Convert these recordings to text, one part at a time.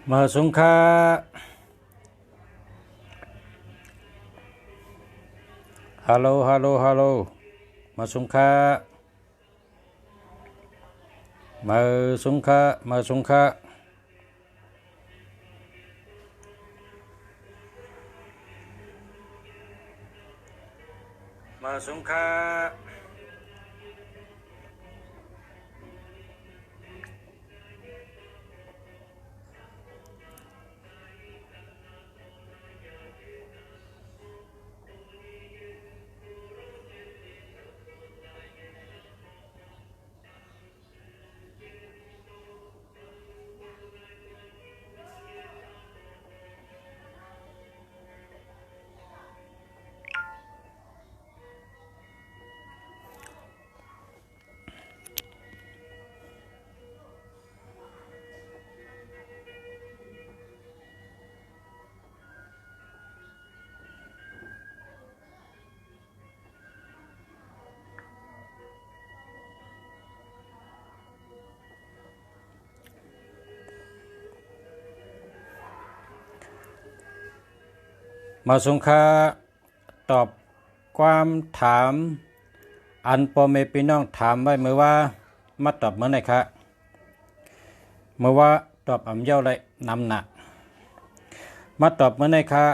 มาสงค่าฮัลโหลฮัลโหลฮัลโหลมาสงค่ามาสงค่ามาสงค่ามาสงค่ามาสงค่าตอบความถามอันพ่อแม่พี่น้องถามไว้เมื่อว่ามาตอบเมื่อไหร่ครับเมื่อว่าตอบอ่ำเย้าเลยนำหนักมาตอบเมื่อไหร่ครับ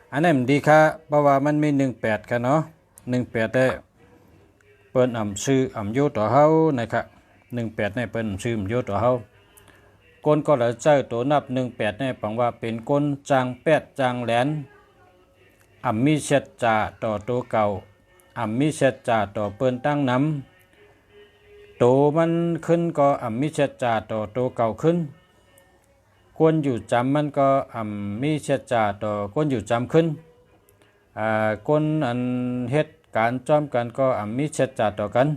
0900451184อันนั้นดีครับเพราะว่ามันมี18ครับเนาะ18ได้เปิ้นอ่ำชื่ออ่ำโยต่อเฮานะครับ18ในเปิ้นชื่ออ่ำโยต่อเฮาก้นก็ละเจ้าตัวนับ18ในปังว่าเป็นก้นจางแปดจางแหลนอ่ำมีเช็ดจ่าต่อตัวเก่าอ่ำมีเช็ดจ่าต่อเปิ้นตั้งนำโตมันขึ้นก็อ่ำมีเช็ดจ่าต่อตัวเก่าขึ้นกวนอยู่จำมันก็อ่ำมีเช็ดจ่าต่อกวนอยู่จำขึ้นกวนอันเฮ็ดการจอมกันก็อ่ำมีเช็ดจ่าต่อกัน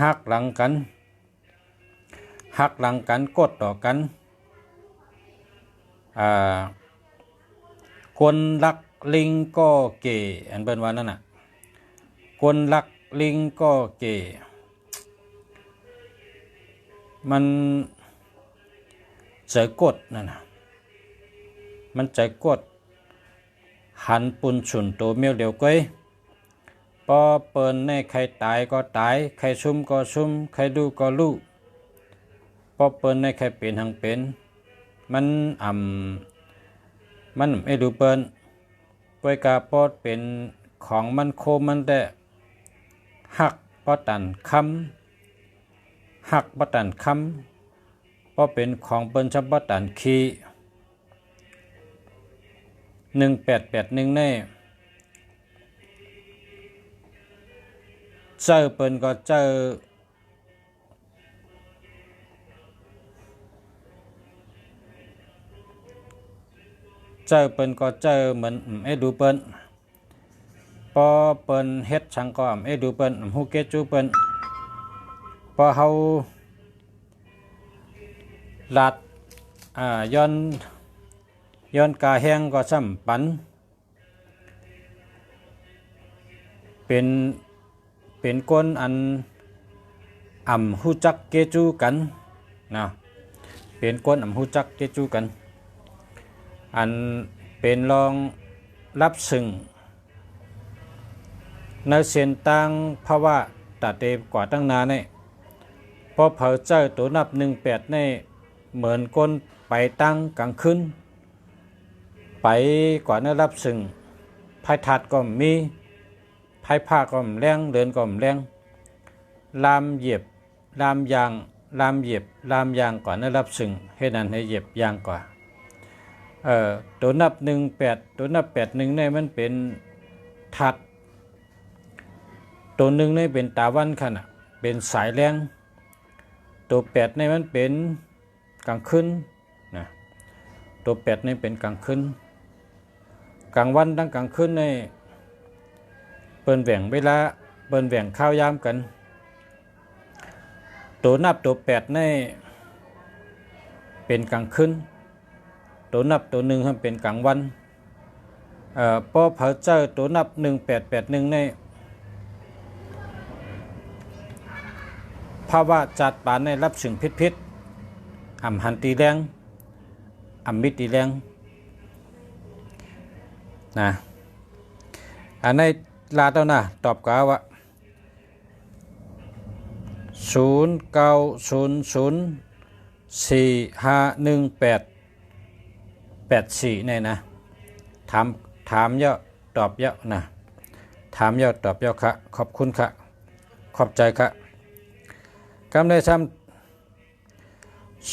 หักหลังกันหักหลังกันกดต่อกันคนรักลิงก็เก๋อันเป็นว่านั่นน่ะคนรักลิงก็เก๋มันใจกดนั่นน่ะมันใจกดหันปุ่นฉุนตัวเมียวเดียวก้อยพอเปิ้นในใครตายก็ตายใครซุ่มก็ซุ่มใครดูก็รู้พอเปิ้นในใครเป็นหังเป็นมันมันไม่ดูเปิ้นก้อยกาปอดเป็นของมันโคมันแต่หักปอตันคำหักปอตันคำพอเป็นของเปิ้นชับปอตันคี1881แน่เจอเปิ้นก็เจอเปิ้นก็เจอเหมือนดูเปิ้นพอเปิ้นเฮ็ดชังก็ดูเปิ้นฮู้เกจูเปิ้นพอเฮาลาดย้อนกาแห้งก็ซ้ำปันเป็นก้นอันฮู้จักเกจูกันนะเป็นก้นฮู้จักเกจูกันอันเป็นรองรับซึ่งในเส้นต่างภาวะตัดเตกว่าตั้งนานเนี่ยพอเผาเจ้าตัวนับ18เนี่ยเหมือนก้นไปตั้งกลางคืนไปกว่านั้นรับซึ่งภายถัดก็มีภายผ้าก็แรงเดินก็แรงลามเหยียบลามยางลามเหยียบลามยางก่อนนั้นรับซึ่งให้นั้นให้เหยียบยางกว่าตัวนับ18ตัวนับ81เนี่ยมันเป็นถัดตัวหนึ่งเนี่ยเป็นตาวันขณะเป็นสายแรงตัว8เนี่ยมันเป็นกลางคืนนะตัว8เนี่ยเป็นกลางคืนกลางวันทั้งกลางคืนเนี่ยเปิ้นแหว่งเวลาเปิ้นแหว่งข้าวยามกันตัวนับตัว8เนี่ยเป็นกลางคืนตัวนับตัวหนึ่งเป็นกลางวัน ป้อเผาเจ้าตัวนับ1881ในภาวะจัดปานในรับสึงพิษอ่ำหันตีแรงอ่ำมิดตีแรงนะอันในลาเต้านะตอบกาว่า0900451884เนี่ยนะถามเยอะตอบเยอะนะถามเยอะตอบเยอะค่ะขอบคุณค่ะขอบใจค่ะกำได้ซ้ำ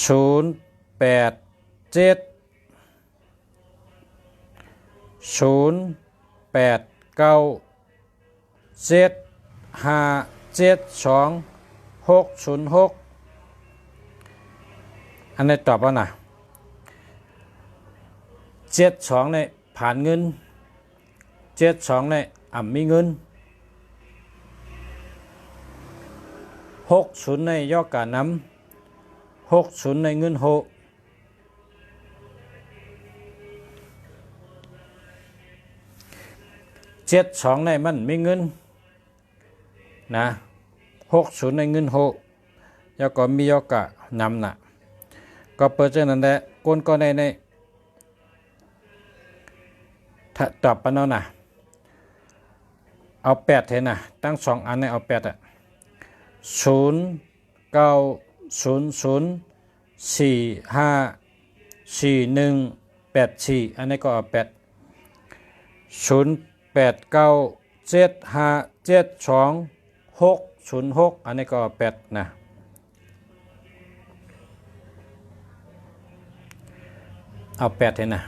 087087572606อันนี้ตอบว่านะ72ในผ่านเงิน72ในมีเงิน60ในยอการน้ำ60ในเงินโห72ในมันมีเงินนะ60ในเงินโหแล้วก็มียอกะนำน่ะก็เปิดเจนั้นแหละก้นก็ในถ้าตอบปะเนาะนะเอา8เถอะนะตั้ง2อันในเอา8อ่ะ0900454184อันนี้ก็เอา808975726อันนี้ก็เอา8นะเอา8เถอะนะ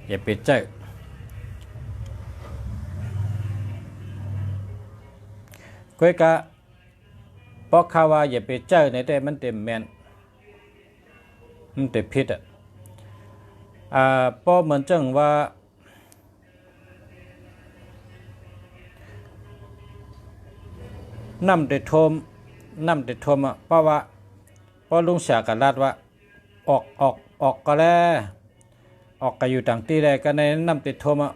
อย่าไปเจ้าก้อยกะเพราะข่าวว่าอย่าไปเจ้าในแต่มันเต็มแมนมันเต็มพิษอ่ะเพราะเหมือนจังว่าน้ำเดือดทมอ่ะเพราะว่าลุงเสียกับลาดว่าออกก็แล้วออกก็อยู่ต่างที่ใดก็ในน้ำติดทมอ่ะ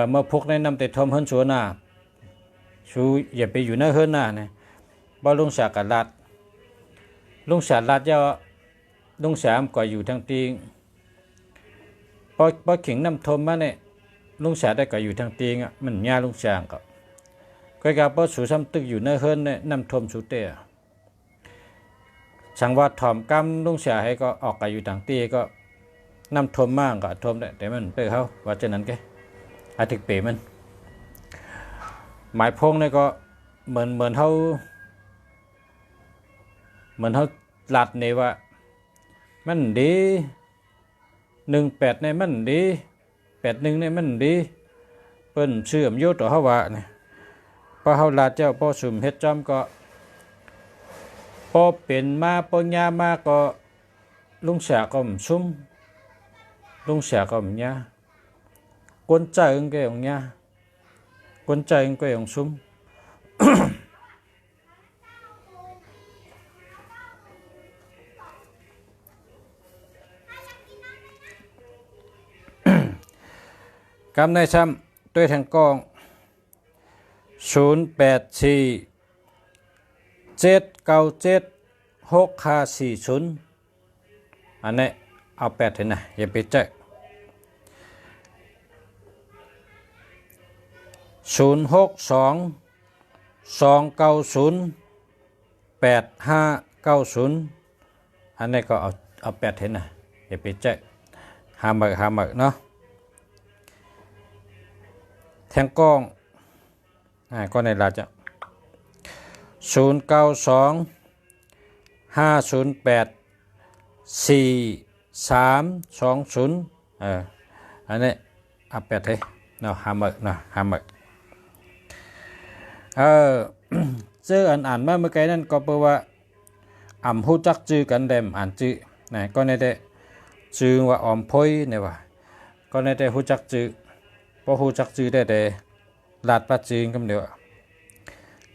เมื่อพกในน้ำติดทมเฮิรนชัวน่ะชูอย่าไปอยู่ในเฮิรนน่ะเนี่ยบ่ลุงเสียกับลาดลุงเสียลาดเจ้าลุงเสียมก็อยู่ทางตีพอขิงน้ำทมมาเนี่ยลุงเสียได้ก็อยู่ทางตีอ่ะมันยาลุงเสียก็กับพอสูซ้ำตึกอยู่ในเฮิรนเนี่ยน้ำทมสุเตะช่างว่าถ่อมกำลุงเสียให้ก็ออกก็อยู่ต่างตีก็น้ำทมมากก็ทมได้แต่มันเปื้อเขาว่าจะนั้นแกอาทิตย์เป๋มันหมายพงเนี่ยก็เหมือนเขาหลัดเนี่ยว่ามันดี18ในมันดี81ในมันดีเปิ้นเชื่อมโยต่อเขาว่าเนี่ยพอเขาลาเจ้าพอสุ่มเฮ็ดจอมก็พอเป็นมาพอยามาก็ลุงเสียก็ซุ่มลุงเสียก็ยากวนใจเองก็อย่างเงี้ยกวนใจเองก็อย่างซุ่ม กำในซ้ำด้วยทางกอง0847976540อันนี้เอา8เถอะนะอย่าไปเจ๊0622908590อันนี้ก็เอา8เถอะนะอย่าไปเจ๊หาหมึกเนาะแทงกองก็ในราจะ0925084320อันนี้เอา8เถอะเนาะหาหมึกเจออ่านมาเมื่อกี้นั่นก็แปลว่าฮู้จักจื้อกันเดมอ่านจื้อนะก็ในได้จื้อว่าพ้อยเนี่ยว่าก็ในได้ฮู้จักจื้อพอฮู้จักจื้อได้แต่ลาดปัจจื้อกันเดียว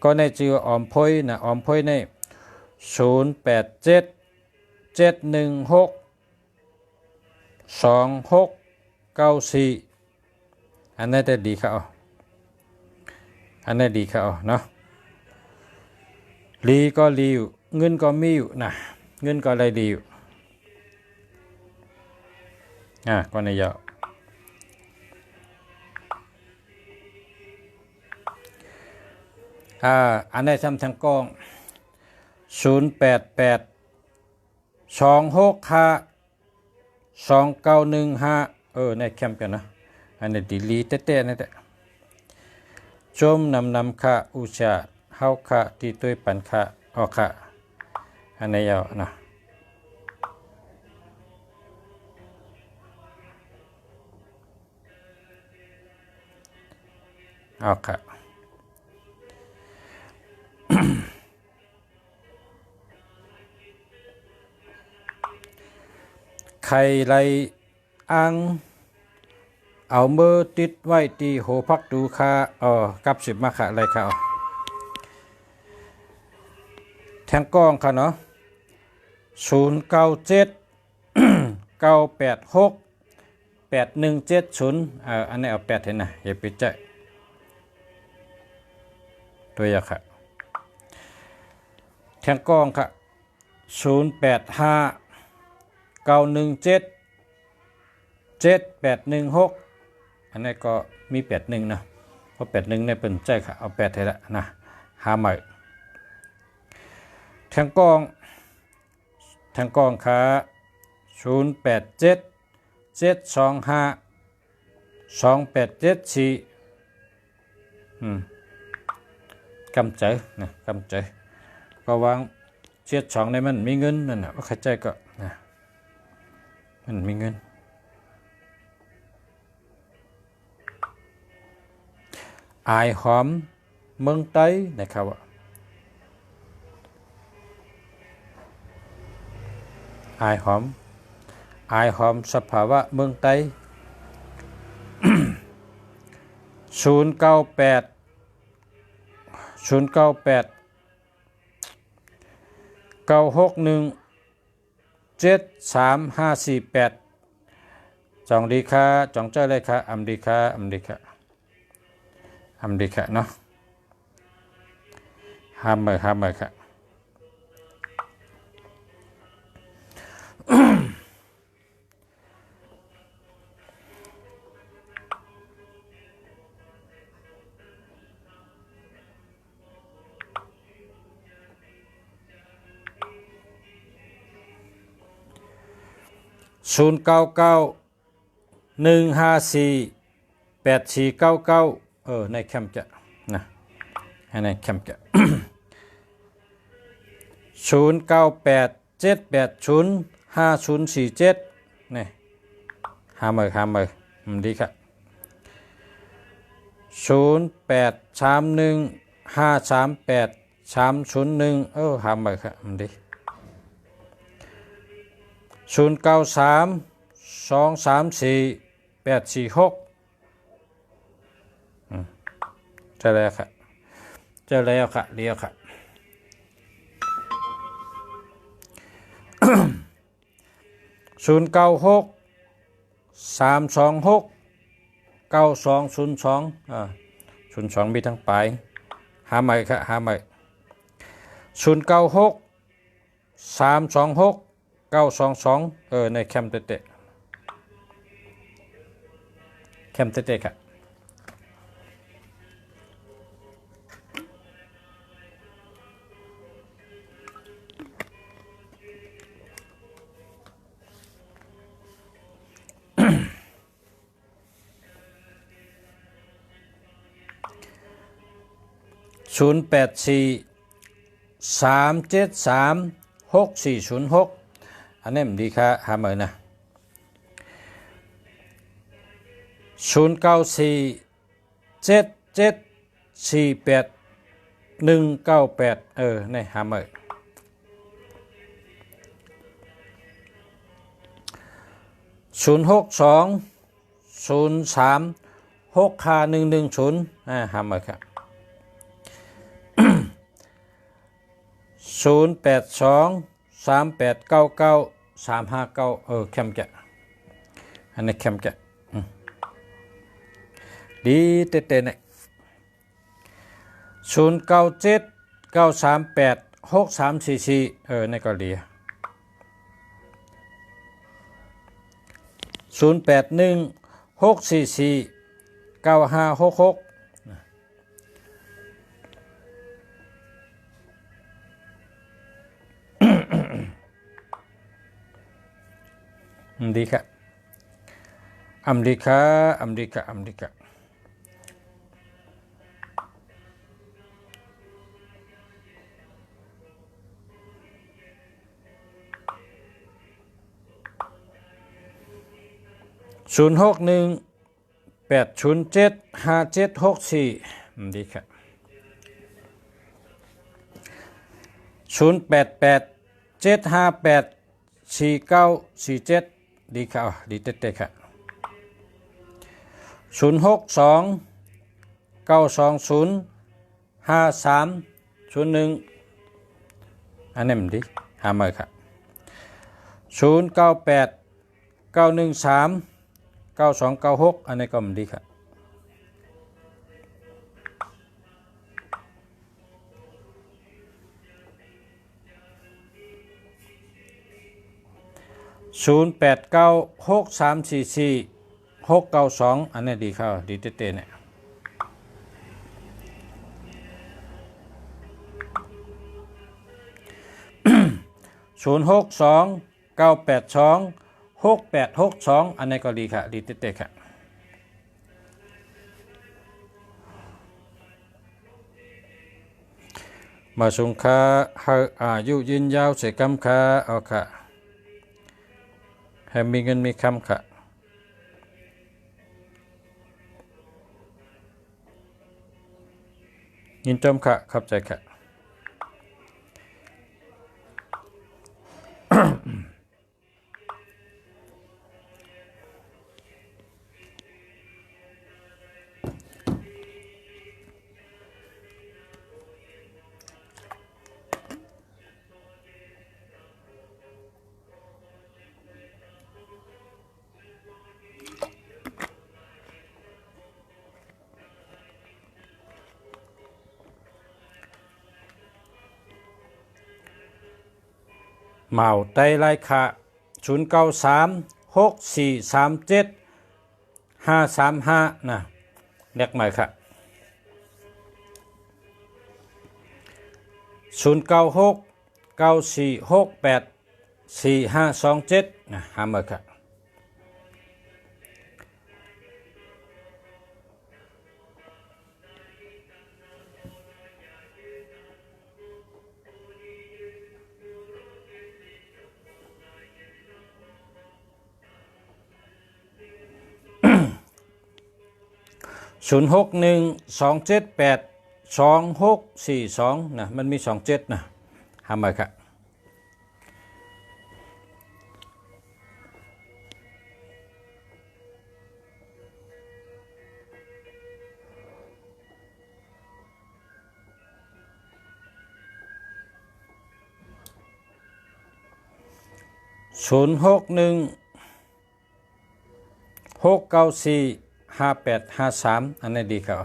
ก็ในจื้อพ้อยนะพ้อยใน0877162694 094อันนี้ได้ดีเขาอันนี้ดีเขาเนาะลีก็ลีอยู่เงินก็มีอยู่นะเงินก็อะไรดีอยู่ก็ในยาวอันนี้ทำทางกอง0882652915ในแคมป์กันนะอันนี้ดีลีเต้ๆนี่แหละจมนำค่าอุชาเฮาค่าที่ตัวปันค่าออกค่าอันนี้ยาวนะออกค่าใครไรอังเอามือติดไว้ที่โหพักดูค่ากับ10มาค่ะอะไรค่ะแทงกล้องค่ะเนาะ0979868170อันนี้เอา8เห็นนะอย่าไปใจตัวอย่างค่ะแทงกล้องค่ะ0859177816อันนี้ก็มี81นะเพราะ81เนี่ยเป็นใจค่ะเอา8ให้ละนะหาใหม่แทงกล้องค่ะ0877252874กำใจนะกำใจก็วาง72ในมันมีเงินนั่นน่ะว่าใครใจก็นะมันมีเงินอายหอมเมืองไต้นะครับอายหอมสภาวะเมืองไต้0989617348จองดีค่ะจองเจ้าเลยค่ะอำดีค่ะเนาะห้ามเมอค่ะ0991548499ในแคมป์จะนะในแคมป์จะ0987805047นี่ห้ามเมอดีครับ0831538301ห้ามเมอครับดี0932348846เจอแล้วค่ะเลี้ยวค่ะ0963269202 02มีทั้งปลายหาใหม่ค่ะหาใหม่0963269222ในแคมป์เตะค่ะ0843736406อันนี้มันดีค่ะหาใหม่นะ0947748198ในหาใหม่0620365110หาใหม่ครับ0823899359แคมป์แกะอันนี้แคมป์แกะ ดีเต้ๆเนี่ย0979386344ในก็ดี0816449566ดีครับอเมริกา0618075764ดีครับ0887584947ดีครับดีเต้ๆครับ0629205301อันนี้มันดีหามาครับ0989139296อันนี้ก็มันดีครับ0896344692อันนี้ดีครับดีเต้ๆเนี่ย0629826862อันนี้ก็ดีค่ะดีเต้ๆค่ะมาสงค่าให้อายุยืนยาวเสกำค่ะเอาค่ะให้มีเงินมีคำค่ะยินจมค่ะขับใจค่ะเหมาไตไลค่ะ0936437535นะเรียกใหม่ค่ะ0969468427นะหามาค่ะ0612782642นะมันมี27นะหามาค่ะ0616945853อันนี้ดีครับ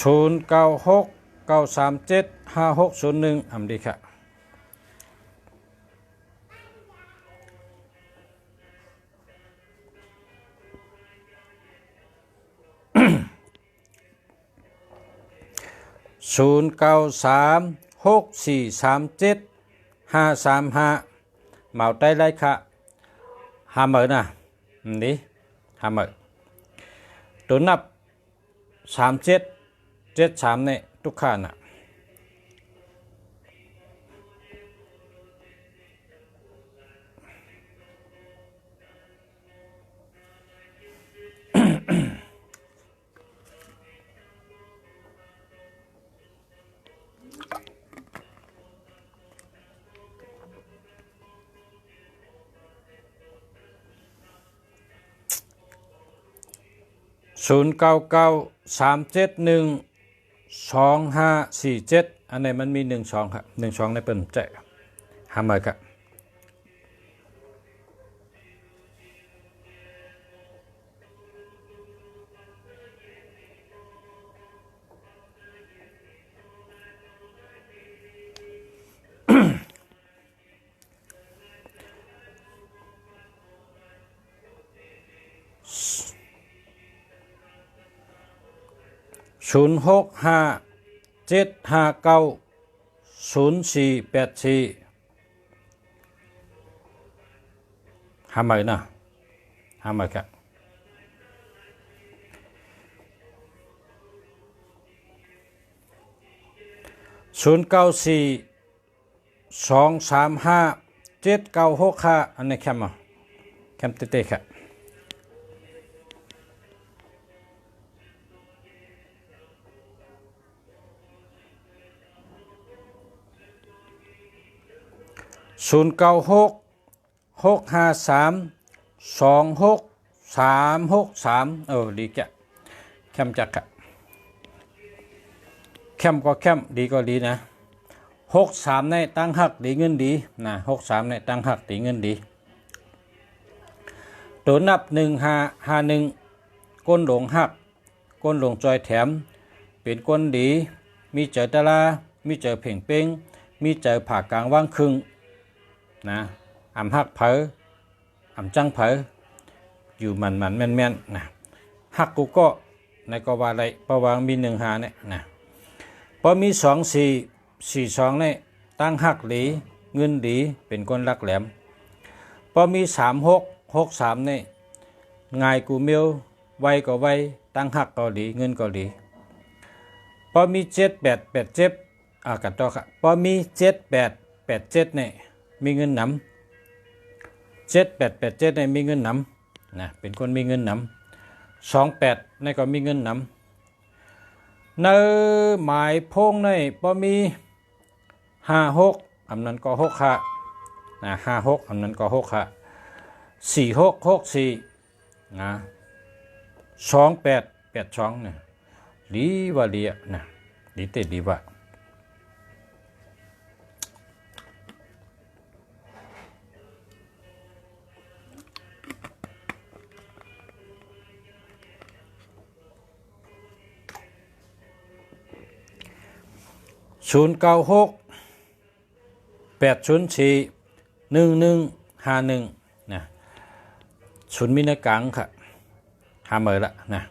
0969375601อันดีครับ0936437535เหมาได้ไรค่ะหาเหมือนะนี่หาเหมือตัวนับ3773เนี่ยทุกขานะ0993712547อันนี้มันมี12ครับ12ในเปิ้นใจหาเหมือครับ 0657590484หาใหม่นะหาใหม่ครับ0942357965อันนี้แคมอ่ะแคมเต้ๆครับ0966532633ดีแกแคมจักอะแคมก็แคมดีก็ดีนะ63ในตั้งหักดีเงินดีนะ63ในตั้งหักดีเงินดีตัวนับ1551ก้นหลงหักก้นหลงจอยแถมเป็นก้นดีมีเจอตะลามีเจอเพ่งเป้งมีเจอผ่ากลางว่างครึ่งนะอ่ำหักเผออ่ำจังเผออยู่มันแม่นนะหักกูก็ในก็ว่าอะไรประวังมี15เนี่ยนะพอมี2442เนี่ยตั้งหักหลีเงินดีเป็นก้นรักแหลมพอมี3663เนี่ยง่ายกูเมียวไวก็ไวตั้งหักก็ดีเงินก็ดีพอมี7887กันต่อครับพอมี7887เนี่ยมีเงินนำ7887เนี่ยมีเงินนำนะเป็นคนมีเงินนำ28นี่ก็มีเงินนำในหมายพงในพอมี56อันนั้นก็6ค่ะนะ56อันนั้นก็6ค่ะ4664นะ2882เนี่ยดีว่าดีนะดีเตดีว่า0968041151นะศูนย์มีในกลางค่ะหาเหมยละนะ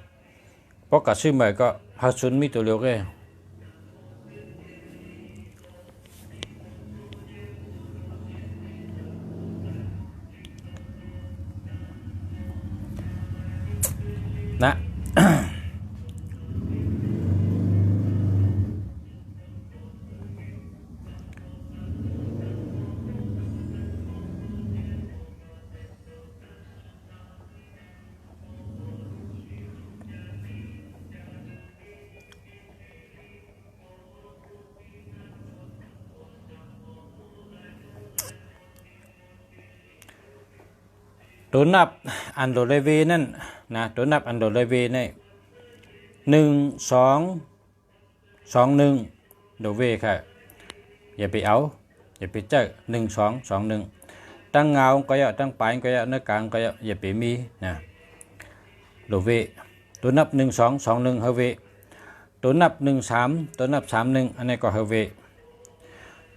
เพราะกับชื่อเหมยก็หาศูนย์มีตัวเดียวก็นะตัวนับอันโดเลเวนั่นนะตัวนับอันโดเลเวนี่1221โดเวค่ะอย่าไปเอาอย่าไปเจอ1221ตั้งเงาก็อย่าตั้งปลายก็อย่าเนื้อกลางก็อย่าไปมีนะโดเวตัวนับ1221เฮเวตัวนับ13ตัวนับ31อันนี้ก็เฮเว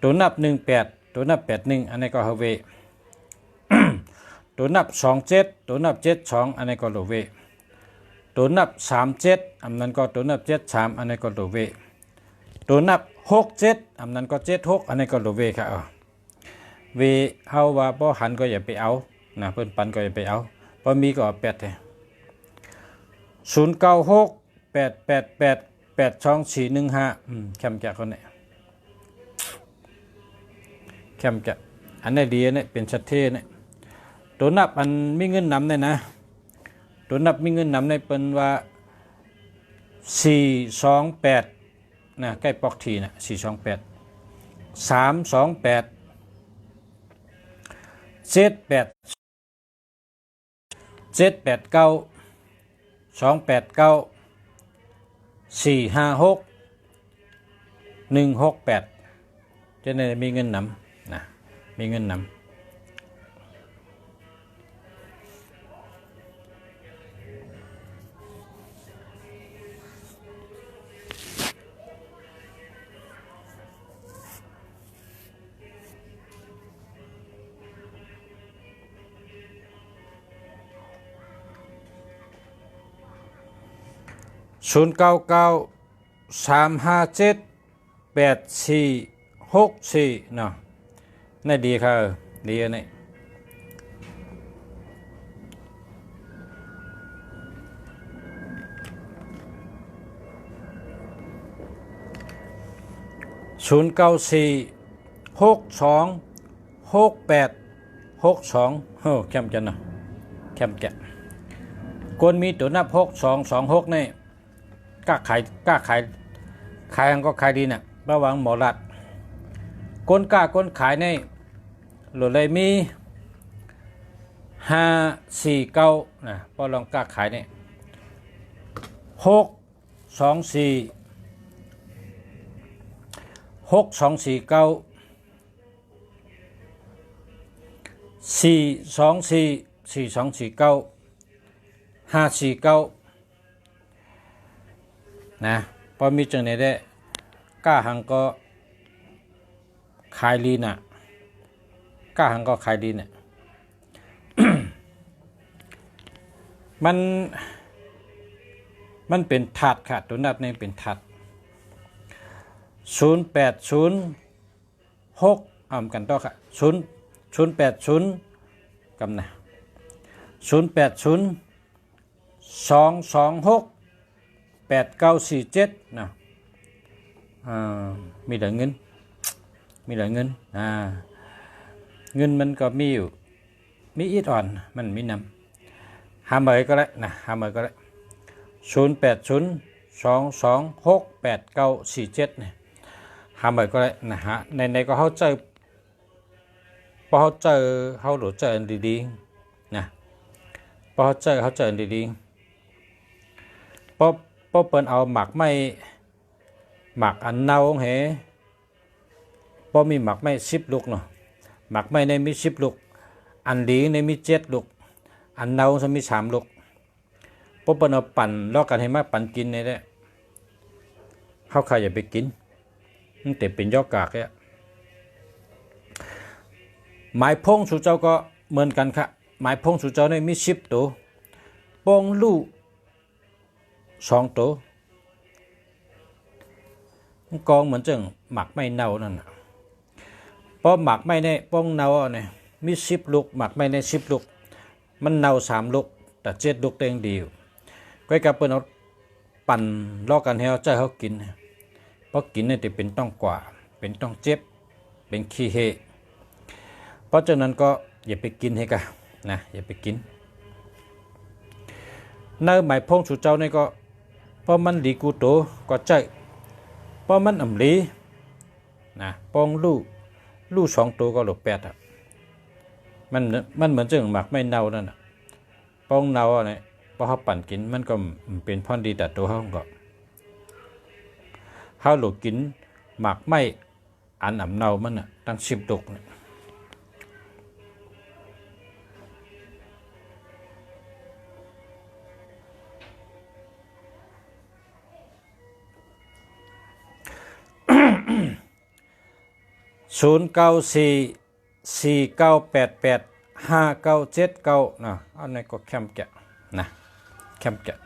ตัวนับ18ตัวนับ81อันนี้ก็เฮเวตัวนับ27ตัวนับ72อันนี้ก็โลเวตัวนับ37อันนั้นก็ตัวนับ73อันนี้ก็โลเวตัวนับ67อันนั้นก็76อันนี้ก็โลเวค่ะเวเฮาว่าบ่หันก็อย่าไปเอานะเพิ่นปันก็อย่าไปเอาบ่มีก็8แท้0968888245แคมแกะคนนี้แคมแกะอันนี้ดีเนี่ยเป็นชัดเจนเนี่ยตัวนับอันมีเงินนำเนี่ยนะตัวนับมีเงินนำในเป็นว่า428นะใกล้ปอกทีนะ428 328 789 289 456 168จะได้มีเงินนำนะมีเงินนำ0998888245 357 8464เนาะนี่ดีค่ะดีอันนี้094626862โอ้แคมจันเนาะแคมแกะคนมีตัวนับ6226นี่กล้าขายก็ขายดีเนี่ยระวังหมอรัดก้นกล้าก้นขายในหลุดเลยมี549นะพอลองกล้าขายเนี่ย6246249424 424549นะพอมีจังไหนได้กล้าหังก็ขายลีน่ะกล้าหังก็ขายดีเนี่ย มันเป็นถัดค่ะตัวนับนี่เป็นถัด0806กันต่อค่ะ080กำนะ0802268947นะมีเหลือเงินเงินมันก็มีอยู่มีอีดอ่อนมันมีนำหาเมยก็แล้วนะหาเมยก็แล้ว0802268947เนี่ยหาเมยก็แล้วนะฮะในก็เข้าใจพอเข้าใจเขาหลุดใจดีๆนะพอเข้าใจดีๆพอเปิ้นเอาหมักไม่หมักอันเน่าเหพอมีหมักไม่10 ลูกเนาะหมักไม่ในมี10 ลูกอันดีในมี7 ลูกอันเน่าจะมี3 ลูกพอเปิ้นเอาปั่นลอกกันให้มาปั่นกินเนี่ยเขาใครอย่าไปกินมันแต่เป็นยอกากเนี่ยหมายพงสู่เจ้าก็เหมือนกันค่ะหมายพงสู่เจ้าในมี10 ตัวปองลูก2 ตัวกองเหมือนจังหมักไม่เน่านั่นน่ะพอหมักไม่ได้ป้องเน่าเนี่ยมี10 ลูกหมักไม่ได้10 ลูกมันเน่า3 ลูกแต่7 ลูกเต็งดีก็กับเปิ้นเอาปั่นลอกกันให้เอาใจเขากินเพราะกินเนี่ยจะเป็นต้องกว่าเป็นต้องเจ็บเป็นขี้เฮเพราะฉะนั้นก็อย่าไปกินให้กันนะอย่าไปกินเนื้อหมายพงสู่เจ้านี่ก็เพราะมันดีกูโตก็ใจเพราะมันอ่ำลีนะปองลูก2 ตัวก็หลบ8อ่ะมันเหมือนจังหมักไม่เน่านั่นน่ะปองเน่าเนี่ยพอเขาปั่นกินมันก็เป็นพรดีแต่ตัวเขาก็เขาหลบกินหมักไม่อันอ่ำเน่ามันน่ะตั้ง10 ลูกเนี่ย0944988597นะอันนี้ก็แคมแกะนะแคมแกะ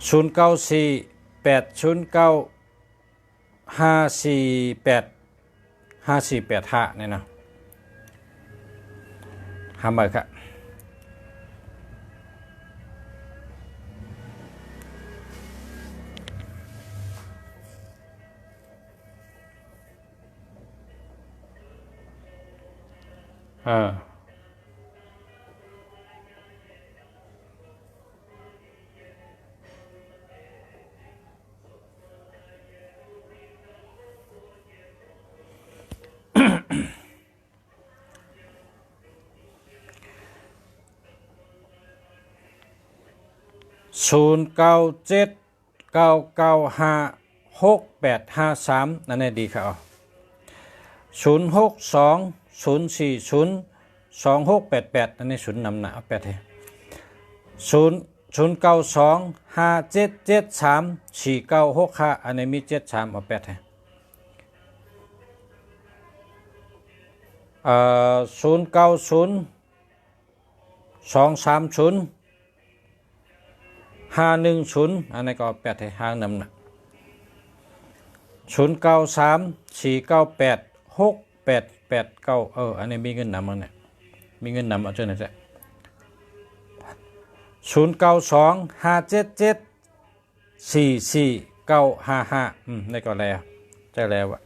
0948095485เนี่ยนะหามาครับ0979956853นั่นแหละดีครับ0620402688นั่นนี่0นำหน้าเอา8ให้0925773495อันนี้มี73เอา8ให้0902305 510อันนี้ก็แปดให้ห้างนำนะ0934986889อันนี้มีเงินนำมั้งเนี่ยมีเงินนำเอาเจ้าไหนจ๊ะ0925774455นี่ก็แล้วใช่แล้วอะ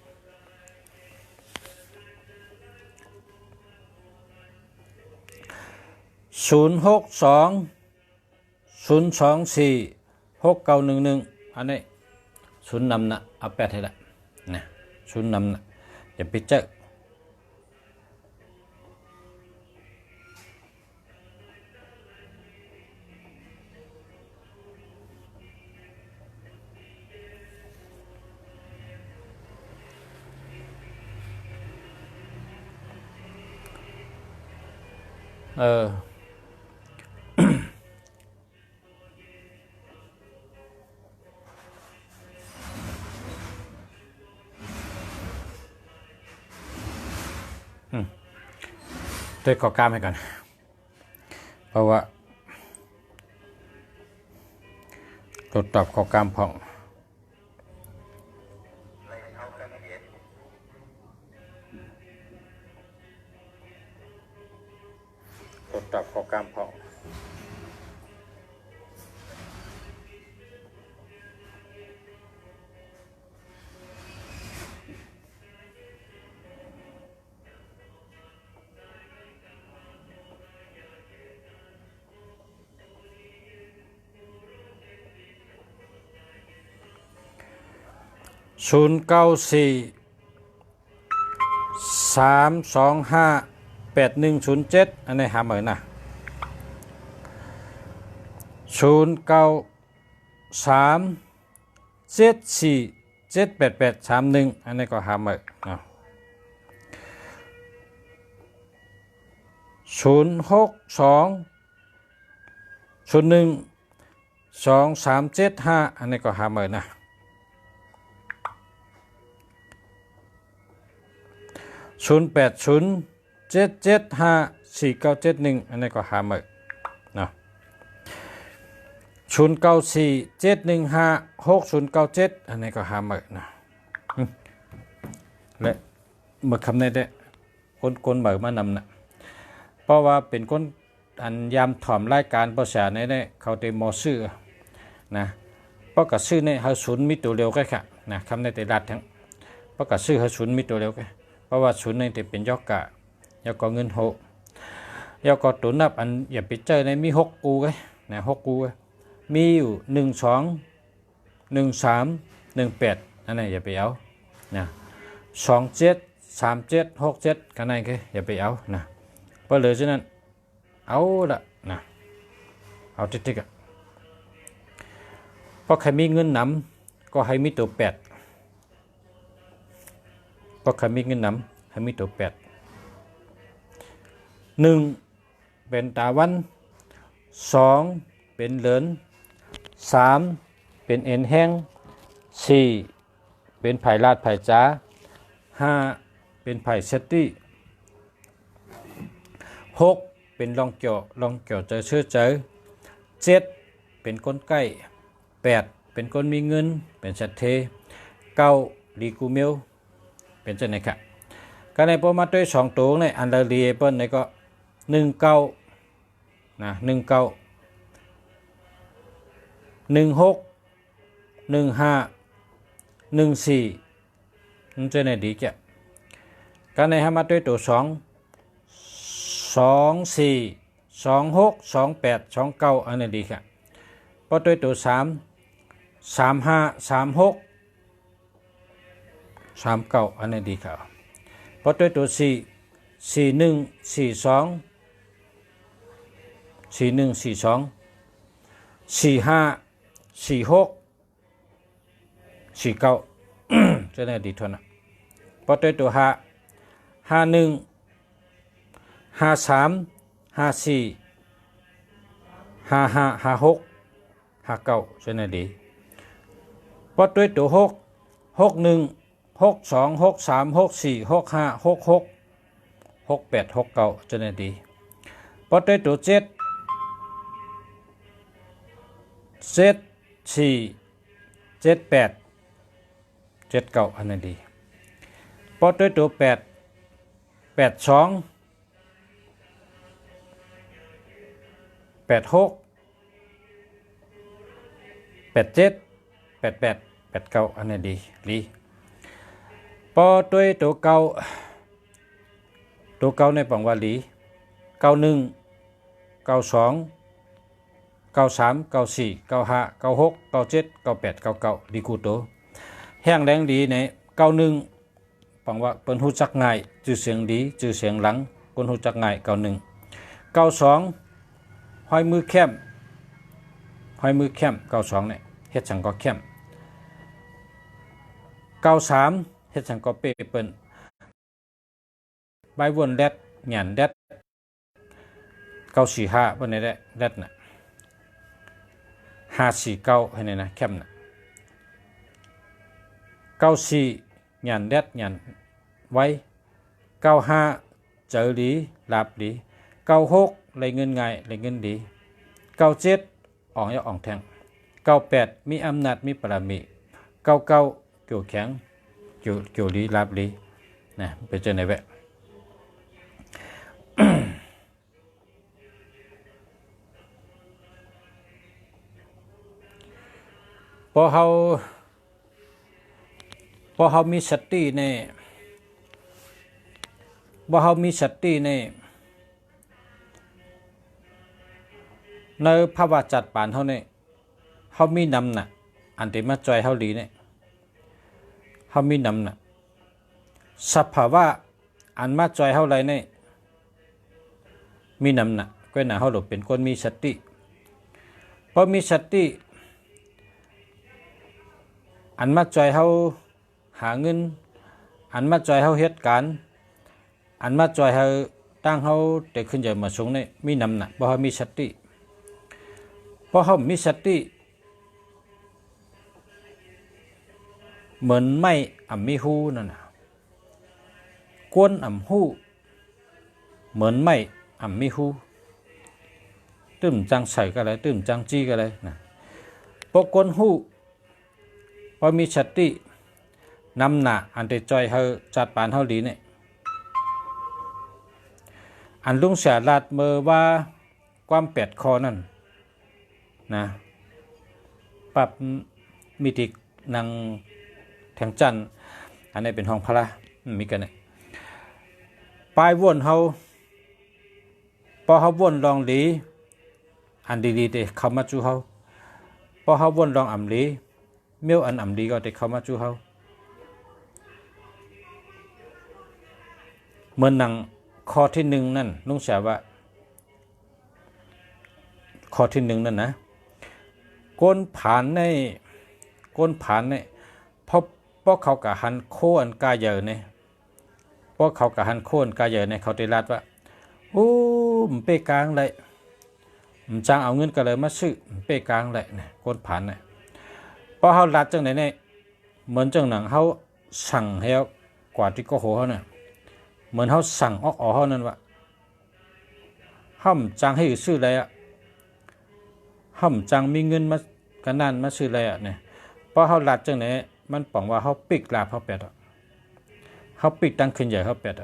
0620246911อันนี้ศูนย์นำนะเอาแปดให้ละนะศูนย์นำนะอย่าไปเจอด้วยข้อกล้ามให้ก่อนเพราะว่าตรวจตอบข้อกล้ามผ่องตรวจตอบข้อกล้ามผ่อง0943258107อันนี้หาเหมือนนะ0937478831อันนี้ก็หาเหมือน0620122375อันนี้ก็หาเหมือนนะ0807754971อันนี้ก็หาเหมือนนะ0947156097อันนี้ก็หาเหมือนนะและเมื่อคำนี้ได้คนเหมือนมานำนะเพราะว่าเป็นคนอันยามถ่อมรายการภาษาในได้เขาเตมอชื่อนะเพราะกับชื่อในเฮาศูนย์มีตัวเร็วก็ค่ะนะคำในแต่รัดทั้งเพราะกับชื่อเฮาศูนย์มีตัวเร็วก็เพราะว่าศูนย์ในแต่เป็นยอกกะยอกกเงินโหยอกกตัวนับอันอย่าไปเจอในมี6กูไงนะ6กูมีอยู่121318อันนี้อย่าไปเอานะ273767กันไหนก็อย่าไปเอานะเพราะเลยฉะนั้นเอาละนะเอาติ๊กๆเพราะใครมีเงินนำก็ให้มีตัว8เพราะใครมีเงินนำให้มีตัว8 1เป็นตาวัน2เป็นเหลิน3เป็นเอ็นแห้ง4เป็นไผ่ลาดไผ่จ้า5เป็นไผ่เซตตี้6เป็นลองเกี่ยวเจอเชื่อเจอ7เป็นก้นใกล้8เป็นก้นมีเงินเป็นสัตเท9ลีกูเมลเป็นเจ้าไหนครับการในพอมาด้วย2ตัวในอันเดอร์เรียเปิ้ลในก็19นะ19 16 15 14มันจะไหนดีจ้ะการในมาด้วยตัว2 24 26 28 29อันนี้ดีครับพอด้วยตัว3 35 36 39อันนี้ดีครับพอด้วยตัว4 41 42 41 42 45 46 49จะได้ดีทนนะพอด้วยตัว5 51 53 54 55 56 59จะได้ดีพอด้วยตัว6 61 62 63 64 65 66 68 69จะได้ดีพอด้วยตัว7 เจ็ดสี่เจ็ดแปดเจ็ดเก้าอันนั้นดีพอด้วยตัวแปดแปดสองแปดหกแปดเจ็ดแปดแปดแปดเก้าอันนั้นดีพอด้วยตัวเก้าในปังวาลีเก้าหนึ่งเก้าสองเก้าสามเก้าสี่เก้าห้าเก้าหกเก้าเจ็ดเก้าแปดเก้าเก้าดีกูโตแห้งแรงดีในเก้าหนึ่งปังว่าเป็นหูจักง่ายจื่อเสียงดีจื่อเสียงหลังคนหูจักง่ายเก้าหนึ่งเก้าสองห้อยมือแคมเก้าสองเนี่ยเฮ็ดสังก็แคมเก้าสามเฮ็ดสังก็เปเปิ้นใบวนแดดหยันแดดเก้าสี่ห้าบนนี้แดดน่ะ549ให้นี่นะแคมน่ะ94หยันแดดหยันไว้95เจอดีลาบดี96เลยเงินง่ายเลยเงินดี97อ่องยาอ่องแทง98มีอำนาจมีปรามี99เกี่ยวแข็งเกี่ยวดีลาบดีนะไปเจอในแวะพอเขามีสติในในภาวะจัดปานเขาเนี่ยเขามีนำน่ะอันที่มาจอยเขาดีเนี่ยเขามีนำน่ะสภาวะอันมาจอยเขาไรเนี่ยมีนำน่ะก็น่ะเขาหลบเป็นคนมีสติพอมีสติอันมาจอยเขาหาเงินอันมาจอยเขาเหตุการณ์อันมาจอยเขาตั้งเขาแต่ขึ้นใหญ่มาสูงนี่มีนำหนักเพราะเขามีสติเพราะเขามีสติเหมือนไม่อ่ำมีหูนั่นน่ะกวนอ่ำหูเหมือนไม่อ่ำมีหูตื้มจังใส่กันเลยตื้มจังจี้กันเลยนะพวกกวนหูพอมีสตินำหนาอันเดจอยเฮาจัดปานเฮาดีเนี่ยอันลุงเสียลาดเมื่อว่าความแปดคอนั่นนะปรับมิตินางแทงจันอันนี้เป็นห้องพระมีกันเนี่ยปลายวนเฮาพอเฮาวนลองดีอันดีๆเดเข้ามาจูเฮาพอเฮาวนลองอ่ำดีเมียวอันอ่ำดีก็เด็กเข้ามาจูเฮาเมื่อนังข้อที่หนึ่งนั่นลุงเสียว่าข้อที่หนึ่งนั่นนะก้นผานในเพราะเขากะหันโค่อันกาเยอะเนี่ยเพราะเขากะหันโค่อันกาเยอะเนี่ยเขาได้รัดว่าโอ้มันเป้กลางเลยมันจ้างเอาเงินก็เลยมาซื้อมันเป้กลางเลยเนี่ยก้นผานเนี่ยพอเขาลัดจังไหนเนี่ยเหมือนจังหนังเขาสั่งให้กว่าที่ก็โหเขาเนี่ยเหมือนเขาสั่งออกเขานั่นว่าห้ามจังให้ซื้ออะไรอ่ะห้ามจังมีเงินมากันนั่นมาซื้ออะไรอ่ะเนี่ยพอเขาลัดจังไหนมันป๋องว่าเขาปิกลาเขาเป็ดเขาปิกตั้งขึ้นใหญ่เขาเป็ด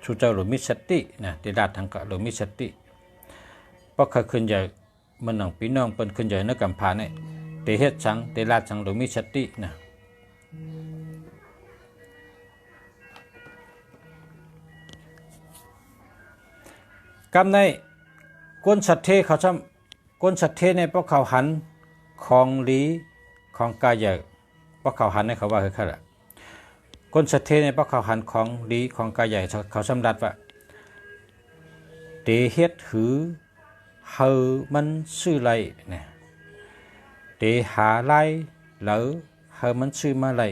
ชูเจ้าหรือมิสตินะที่ลัดทางกะหรือมิสติเพราะเขาขึ้นใหญ่มันหนังพี่น้องเป็นขึ้นใหญ่นักกำพาเนี่ยเตเฮ็ดชังเตลาดชังหรือมิสตินะกำในก้นสัตเทเขาชำก้นสัตเทในพวกเขาหันของลีของกายใหญ่พวกเขาหันในเขาว่าคืออะไรก้นสัตเทในพวกเขาหันของลีของกายใหญ่เขาสำรัดว่าเตเฮ็ดหือเฮอมันซื้อไรเนี่ยเตหาไรหรือเฮอมันซื้อมาไร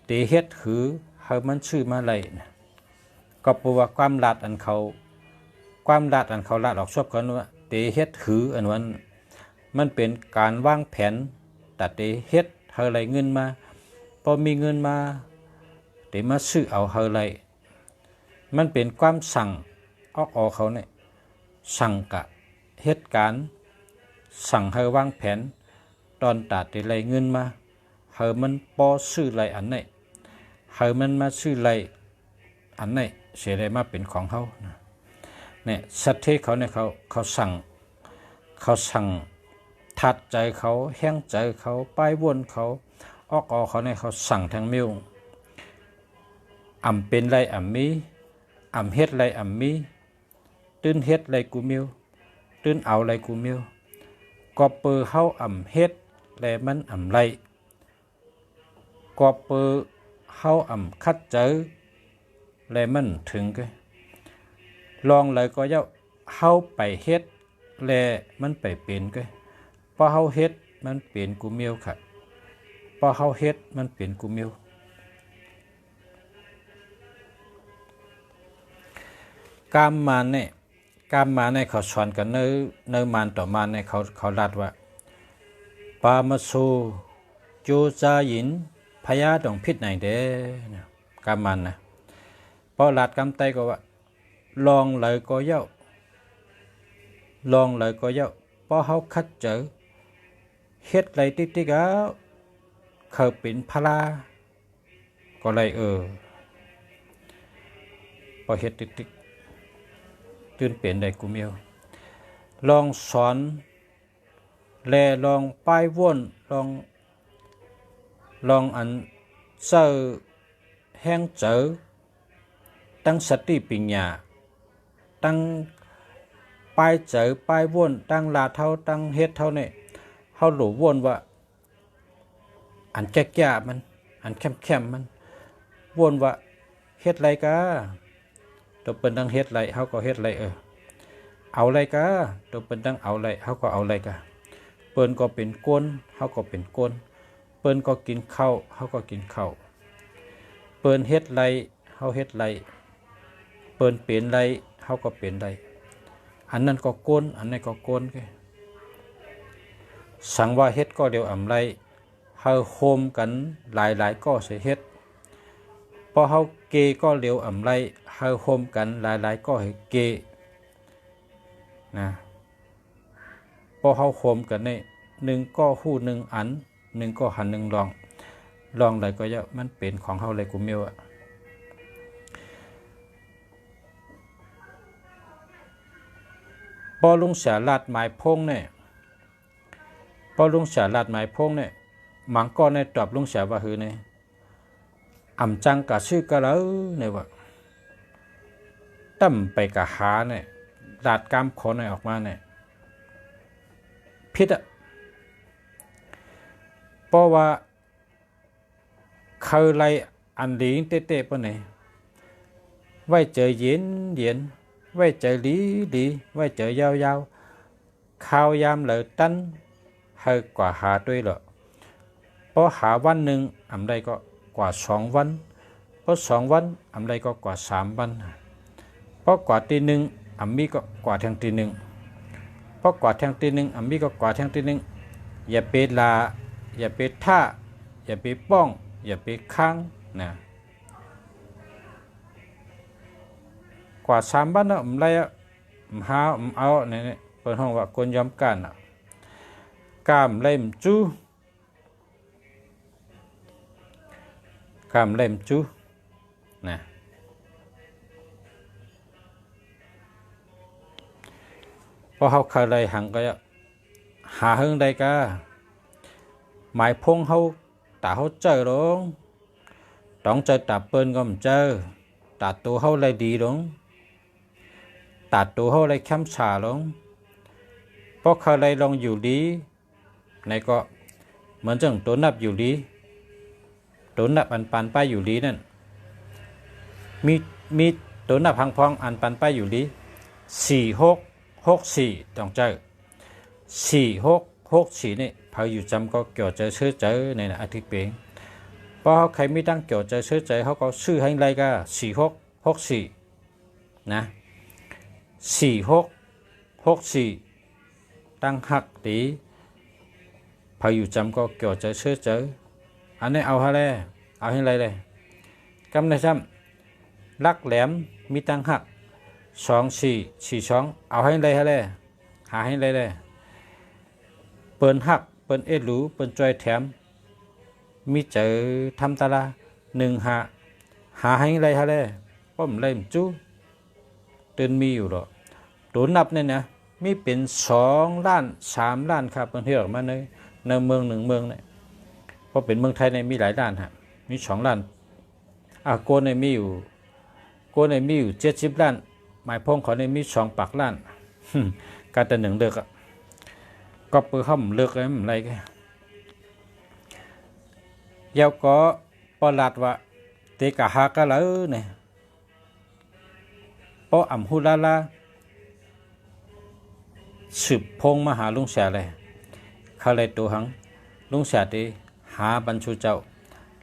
เตเฮ็ดหือเฮอมันซื้อมาไรเนี่ยก็แปลว่าความลาดอันเขาลาดออกชอบกันว่าเตเฮ็ดหืออันนั้นมันเป็นการวางแผนแต่เตเฮ็ดเฮอไรเงินมาพอมีเงินมาเตมาซื้อเอาเฮอไรมันเป็นความสั่งออกเขาเนี่ยสั่งกะเ เหตุการณ์สั่งให้วางแผนตอนตัดได้ไรเงินมาเฮามันปอซื้อไรอันไหนเฮามันมาซื้อไรอันไหนเสียได้มาเป็นของเขาเนี่ยสัตว์ที่เขาเนี่ยเขาสั่งทัดใจเขาแห้งใจเขาป้ายวนเขาออกเขาเนี่ยเขาสั่งทางมิวเป็นไรมีเฮ็ดไรมีตื้นเฮ็ดไรกูมิวตื้นเอาไรกูมิวก็เปอเฮาเฮ็ดแลมันไรก็เปอเฮาคัดเจอแลมันถึงก็ลองเลยก็ย่าเฮาไปเฮ็ดแลมันไปเป็นก็พอเฮาเฮ็ดมันเปลี่ยนกูมิวค่ะพอเฮาเฮ็ดมันเปลี่ยนกูมิวกามมาเนี่ยเขาสอนกันเนื้อมันต่อมาเนี่ยเขาลัดว่าปามาสูจูจายินพยาดองพิษไหนเด้กามมันนะพอลัดกำไตก็ว่าลองเลยก็เย้าพอเขาคัดเจอเฮ็ดไรติ๊กๆเขาเป็นพลาก็เลยพอเฮ็ดติ๊กตื่นเปลี่ยนได้กูเมียวลองสอนแลลองป้ายวนลองอันเจอแห้งเจอตั้งสติปัญญาตั้งป้ายเจอป้ายวนตั้งลาเท่าตั้งเฮ็ดเท่าเนี่ยเฮาหลู่วนว่าอันแก่ๆมันอันเข้มมันวนว่าเฮ็ดไรกะตัวเป็นดังเฮ็ดไรเขาก็เฮ็ดไรเอาไรกะตัวเป็นดังเอาไรเขาก็เอาไรกะเปิ้นก็เป็นก้นเขาก็เป็นก้นเปิ้นก็กินข้าวเขาก็กินข้าวเปิ้นเฮ็ดไรเขาเฮ็ดไรเปิ้นเปลี่ยนไรเขาก็เปลี่ยนไรอันนั้นก็ก้นอันนี้ก็ก้นแกสั่งว่าเฮ็ดก็เดียวไรเฮาโฮมกันหลายก็เสียเฮ็ดพอเฮาเกก็เร็วไรเฮาโฮมกันหลายก็ให้เกนะพอเฮาโฮมกันในหนึ่งก็หู้หนึ่งอันหนึ่งก็หันหนึ่งลองเลยก็จะมันเป็นของเฮาเลยกูเมียวพอลุงเสียลาดหมายพงเนี่ยพอลุงเสียลาดหมายพงเนี่ยมังก็ในตอบลุงเสียว่าหือเนี่ยจังกะชื่อกะแล้วเนี่ยว่าตั้มไปกะหาเนี่ยลาดกามขอเนี่ยออกมาเนี่ยพิษเพราะว่าเคยไล่อันดีเตะๆปะเนี่ยไว้เจอเย็นไว้เจอดีไว้เจอยาวข้าวยามเหลือตั้นให้กว่าหาด้วยเหรอเพราะหาวันหนึ่งได้ก็กว่า2 วันเพราะ2 วันได้ก็กว่า3 วันเพราะกว่าตีหนึ่งมีก็กว่าแทงตีหนึ่งเพราะกว่าแทงตีหนึ่งมีก็กว่าแทงตีหนึ่งอย่าไปลาอย่าไปท่าอย่าไปป้องอย่าไปค้างนะกว่า3 วันนะไรหาเอาเนี่ยเปิดห้องว่าคนยอมกันกามเล่มจูนะพอเขาเคยเลยหังก็หาเฮิงได้ก็หมายพงเขาตาเขาเจอหรอกต้องเจอตาเปิ้นก็ไม่เจอตาตัวเขาเลยดีหรอกตาตัวเขาเลยเข้มฉาหรอกเพราะเคยเลยลองอยู่ดีในก็เหมือนจังตัวนับอยู่ดีตัวนับอันปันไปอยู่ดีนั่นมีตัวนับพังพองอันปันไปอยู่ดี4664ต้องเจอ4664นี่พออยู่จำก็เกี่ยวเจอชื่อเจอในอาทิตย์เปียงพอใครไม่ตั้งเกี่ยวเจอชื่อเจอเขาก็ชื่อให้ไรก็4664นะ4664ตั้งหักตีพออยู่จำก็เกี่ยวเจอชื่อเจออันนี้เอาให้ไรเลยกำในซ้ำลักแหลมมีตั้งหัก2442เอาให้ไร หาให้เลยเปิ้นหักเปิ้นเอ็ดหรูเปิ้นจอยแถมมีเจอทำตาลาหาให้เลยฮะเลยป้อมเลยจู้ตื่นมีอยู่หรอตัวนับเนี่ยนะมีเป็น2 ล้าน3 ล้านครับเพิ่นเฮ็ดออกมาในเมือง1 เมืองเนี่ยเพราะเป็นเมืองไทยเนี่ยมีหลายล้านฮะมี2 ล้านโกนเนี่ยมีอยู่70 ล้านหมายพ้องเขาเนี่ยมี2 ปากล้านการแต่1เลือกก็เปิดห้องเลือกอะไรกันยาวก็ปลาดว่าเตกะฮากะเลยเนี่ยปออ่ำฮูลาลาสืบพงมาหาลุงเสียเลยเขาเลยตัวหังลุงเสียตีหาบรรชุเจ้า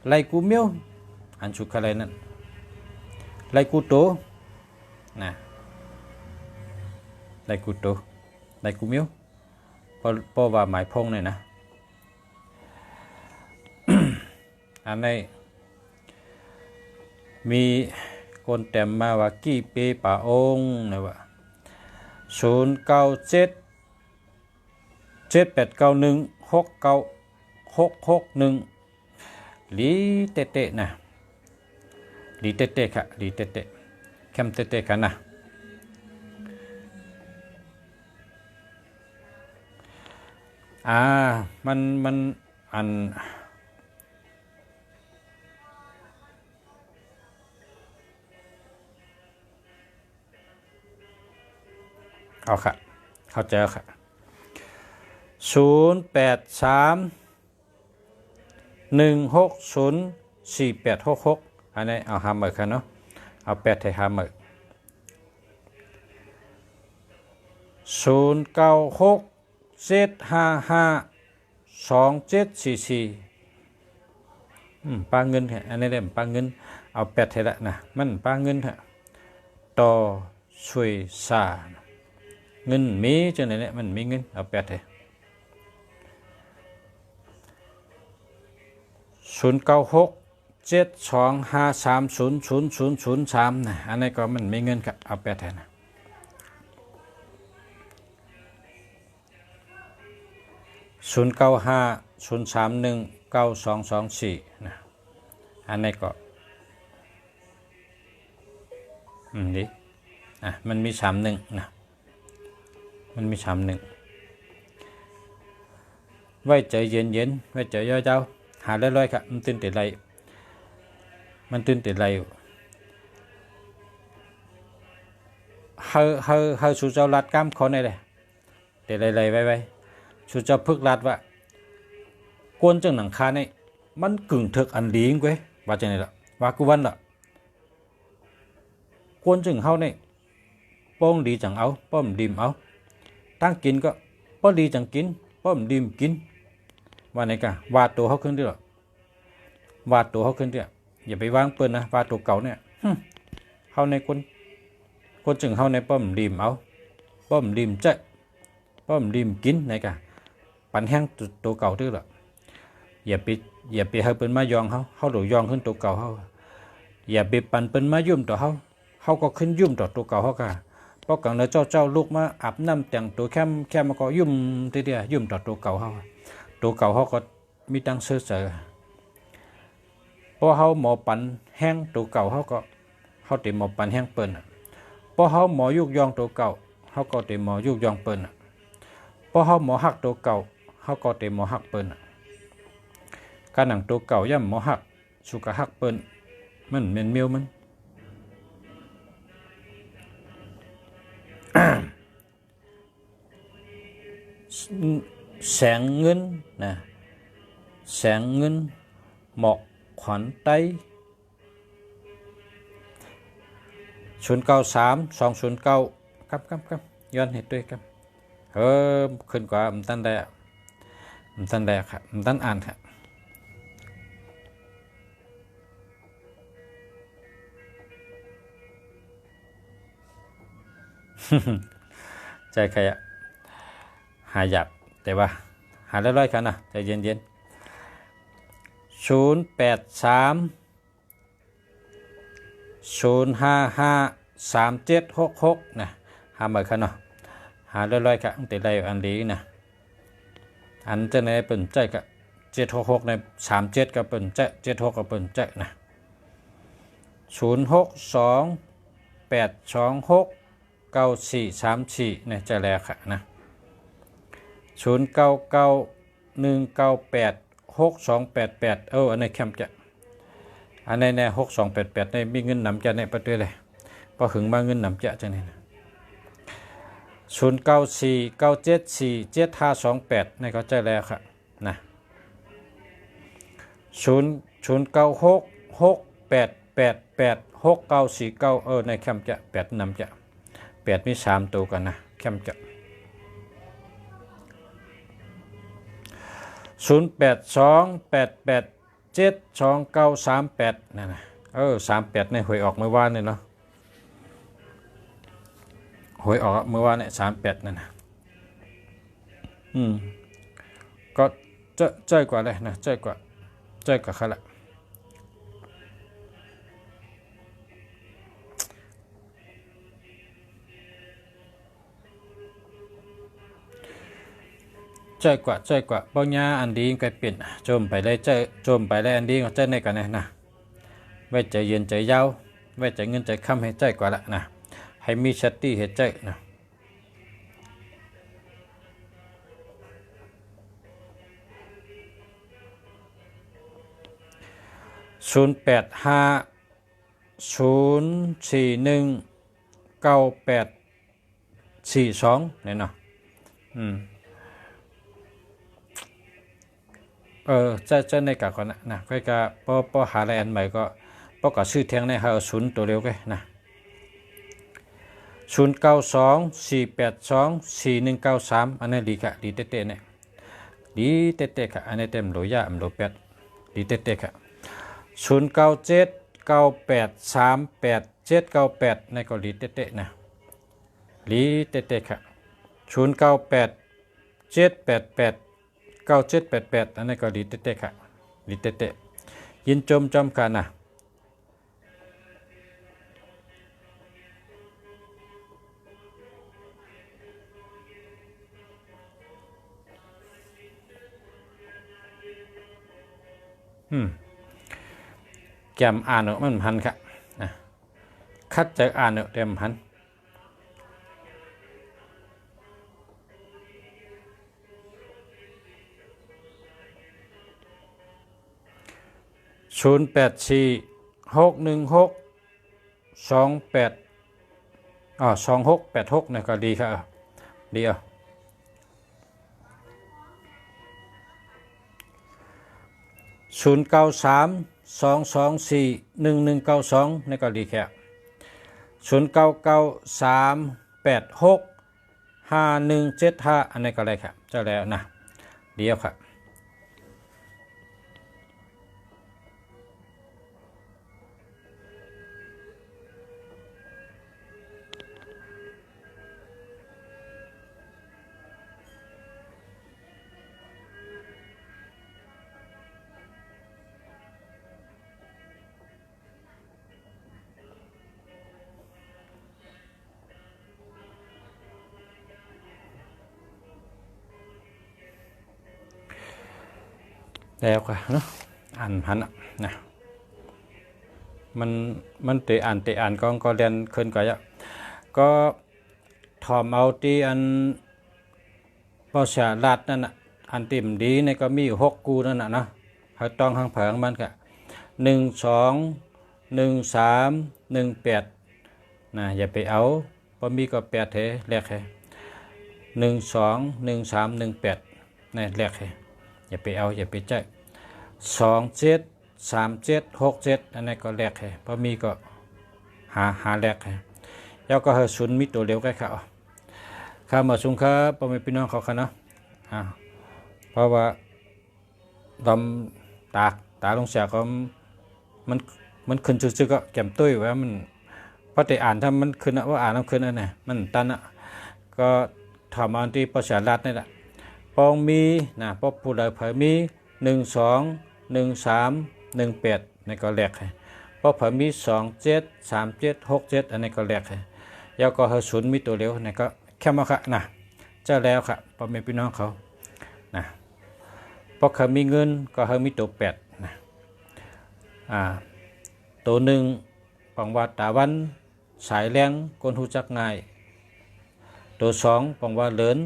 ไล่กูเมียวอันชุกอะไรนั่นไล่กูโตนะไล่กูโตไล่กูเมียวพอว่าหมายพงเนี่ยนะ อันนี้มีคนแต้มมาว่ากี่ปีป่าองค์นะว่า097789169661ลีเตะนะลีเตะค่ะลีเตะแคมเตะกันนะมันอันเอาค่ะเข้าใจค่ะ0831604866อันนี้เอาหาเมื่อค่ะเนาะเอา8ให้หาเมื่อ0967552744ป้าเงินค่ะอันนี้เด้ป้าเงินเอา8ให้ละนะมันป้าเงินค่ะต่อช่วยสาเงินมีจังไหนเนี่ยมันมีเงินเอา8ให้096725300003นะอันนี้ก็มันมีเงินครับเอา8ให้นะ0950319224นะอันนี้ก็นี่มันมี31นะมันมี31ไว้ใจเย็นไว้ใจย่อเจ้าหาเรื่อยๆครับมันตื่นเต้นไรอยู่เฮาสู่เจ้าลัดกล้ามเขาในเลยเดี๋ยวไรไว้สู่เจ้าพึกลัดว่ากวนจังหนังคาเนี่ยมันกึ่งถึกอันดีงเว้ยว่าจังได๋ล่ะว่ากูวันล่ะกวนจังเฮาเนี่ยป้องดีจังเอาป้อมดิมเอาตั้งกินก็ป้อดีจังกินป้อมดิมกินว่าไหนกะวาดตัวเขาขึ้นด้วยวาดตัวเขาขึ้นด้วยอย่าไปวางเปิ้นนะวาดตัวเก่าเนี่ยเฮาในคนจึงเฮาในป้อมดิมเอาป้อมดิมเจ๊ป้อมดิมกินไหนกะปันแห้งตัวเก่าด้วยล่ะอย่าไปให้เปิ้นมายองเขาหลยองขึ้นตัวเก่าเขาอย่าไปปันเปิ้นมายุ่มต่อเขาก็ขึ้นยุ่มต่อตัวเก่าเขากะเพราะกังเนเจ้าลูกมาอาบน้ำแต่งตัวแค่มาก็ยุ่มทีเดียวยุ่มต่อตัวเก่าเขาก็มีตั้งเสือพอเขาหมอปันแห้งตัวเก่าเขาติหมอปันแห้งเปิ้นพอเขาหมอยุกยองตัวเก่าเขาก็ติหมอยุกยองเปิ้นพอเขาหมอหักตัวเก่าเขาก็ติหมอหักเปิ้นการหนังตัวเก่าย่ำหมอหักสุกหักเปิ้นมันเมียนเมียวมันแสงเงินนะแสงเงินหมอกขวัญไต093209ครับย้อนเหตุด้วยครับขึ้นกว่ามันตั้นได้ครับมันตั้นอ่านครับใจใครอะหาหยับแต่ว่าหาเรื่อยๆกันนะใจเย็น0830553766นะหาเมื่อกันเนาะห หาลอยๆค่ะแต่ไรอันนี้นะอันจะในเปิ่นใจกะ766ใน37กับเปิ่นใจ76กับเปิ่นใจนะ0628269434เนี่ยจะแล้วค่ะนะ0991986288อันนี้แคมจะอันใน6288ในมีเงินนำจะในประเทศเลยพอถึงมาเงินนำจะจะเนี่ยนะ0949747528ในเขาจะแล้วค่ะนะ0966888649ในแคมจะ8นำจะ8มี3ตัวกันนะแคมจะ0828872938นั่นนะ38ในหวยออกเมื่อวานเนี่ยเนาะหวยออกเมื่อวานเนี่ย38นั่นนะก็เจ้ากว่าเลยนะเจ้ากว่าเขาละใจกว่าป้องยาอันดีก็เปลี่ยนโจมไปได้โจมไปได้อันดีก็ใจในกันนะไว้ใจเย็นใจยาวไว้ใจเงินใจค่ำให้ใจกว่าละนะให้มีสติให้ใจนะ0850419842เนี่ยเนาะจะในกะก่อนนะค่อยกะพอหาอะไรอันใหม่ก็พอก็ชื่อแทงในหา0ตัวเร็วกันนะ0924824193อันนี้ดีกะดีเตะเนี่ยดีเตะค่ะอันนี้เต็มโหลยาโหล8ดีเตะค่ะ0979838798ในก็ดีเตะนะดีเตะค่ะ0987889788อันนี้ก็ดีเตะค่ะดีเตะยินจมกันนะแกมอ่านเนอะมันพันค่ะนะคัดจากอ่านเนอะเต็มพัน084616282686เนี่ยก็ดีค่ะดี0932241192นี่ก็ดีแค่0993865175อันนี้ก็ได้ครับจะแล้วนะเดียวครับแล้วค่ะเนาะอ่านพันนะมันเตะอ่านก็เรียนขึ้นก็ถอมเอาที่อันภาษาลาดนั่นน่ะอันติมดีในก็มี6กูนั่นน่ะเนาะเขาต้องทางเผิงมันก็121318นะอย่าไปเอาพอมีก็8เทแรกให้121318นี่แรกให้อย่าไปเอาอย่าไปใจ273767อันนี้ก็แรกให้พอมีก็หาแรกให้แล้วก็ศูนย์มีตัวเร็วใกล้เขาข้ามาชุงครับพ่อแม่พี่น้องเขาค่ะเนาะเพราะว่าลำตาลงเสียก็มันขึ้นชื่อก็แก้มตุ้ยไว้มันพอแต่อ่านถ้ามันขึ้นว่าอ่านต้องขึ้นอันไหนมันตันก็ทำอันที่ภาษาลัดนี่แหละปองมีนะพอผู้ใดเผยมี121318ในก็แรกให้พอเผยมี273767อันนี้ก็แรกให้แล้วก็ศูนย์มีตัวเร็วนี่ก็แค่มาค่ะนะ เจ้าแล้วค่ะพ่อแม่พี่น้องเขานะเพราะเขามีเงินก็เขามีตัว8นะตัวหนึ่งปังว่าตาวันสายแรงคนหูจักง่ายตัว2ปังว่าเลิน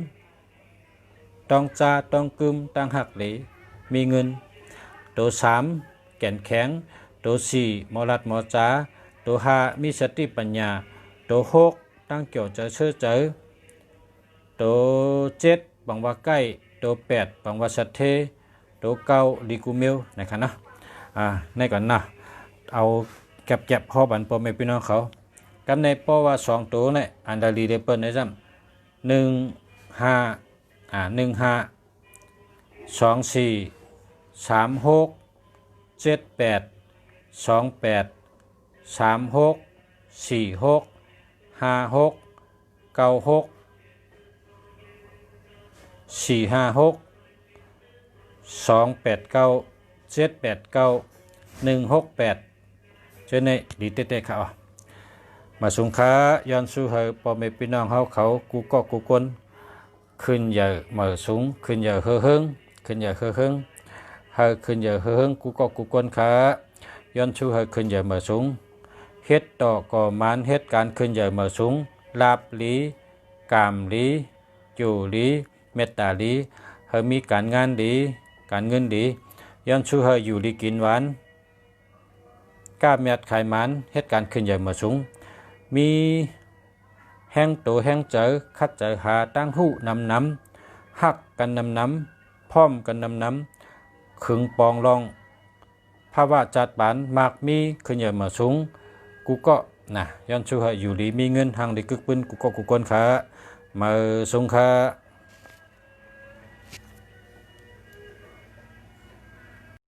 ต้องจ้าต้องกึมตั้งหักเหลมีเงินตัว3แก่นแข็งตัว4มอลัดมอจ้าตัว5มีสติปัญญาตัว6ตั้งเกี่ยวจะเชื่อเจอตัว7ปังว่าใกล้ตัว8ปังว่าสัตเทตัว9ลิกูเมลนะครับนะในก่อนนะเอาเก็บพ่อบันพ่อแม่พี่น้องเขากันในเพราะว่า2ตัวเนี่ยอันดาลีเดเปิลในซ้ำเจ้าในดีเต้ๆเขามาสุงค้าย้อนสู้เฮอพ่อแม่พี่น้องเขากูก็กูคนขึ้นอย่าเหม่อสูงขึ้นอย่าเฮอเฮิงขึ้นอย่าเฮอเฮิงเฮอขึ้นอย่าเฮอเฮิงกูก็กูคนขาย้อนสู้เฮอขึ้นอย่าเหม่อสูงเฮ็ดต่อก่อมานเฮ็ดการขึ้นอย่าเหม่อสูงลาบลีกามลีจูลีเมตตาลีเฮอมีการงานดีการเงินดีย้อนสู้เฮออยู่ดีกินหวานกล้าเมียดไขมันเฮ็ดการขึ้นใหญ่เหมือสูงมีแห้งโตแห้งเจอคัดเจอหาตั้งหูน้ำหักกันน้ำพร้อมกันน้ำขึงปองรองภาวะจัดบานมากมีขึ้นใหญ่เหมือสูงกูก็ย้อนชูหอยู่ดีมีเงินทางดีกึกปืนกูก็กูคนขามาสูงขา